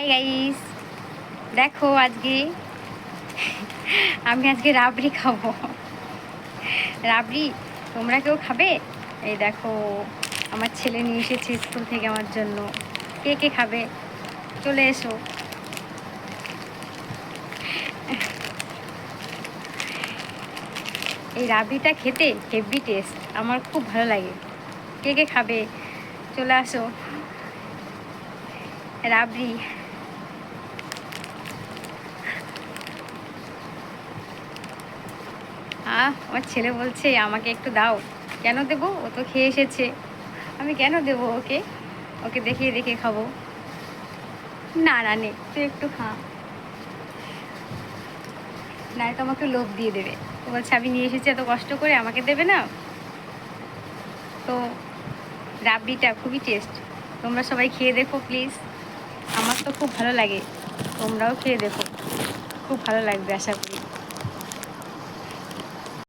Hi guys, দেখো আজকে আমি আজকে রাবড়ি খাবো। রাবড়ি তোমরা কেউ খাবে? এই দেখো আমার ছেলে নিয়ে এসেছে স্কুল থেকে আমার জন্য। কে কে খাবে চলে এসো। এই রাবড়িটা খেতে হেভি টেস্ট, আমার খুব ভালো লাগে। কে কে খাবে চলে আসো। রাবড়ি আমার ছেলে বলছে আমাকে একটু দাও। কেন দেবো? ও তো খেয়ে এসেছে, আমি কেন দেবো ওকে? ওকে দেখিয়ে দেখে খাবো। না না, নে তুই একটু খা, না তো আমাকে লোভ দিয়ে দেবে। তো বলছে আমি নিয়ে এসেছি এত কষ্ট করে, আমাকে দেবে না। তো রাবড়িটা খুবই টেস্ট, তোমরা সবাই খেয়ে দেখো প্লিজ। আমার তো খুব ভালো লাগে, তোমরাও খেয়ে দেখো, খুব ভালো লাগবে আশা করি।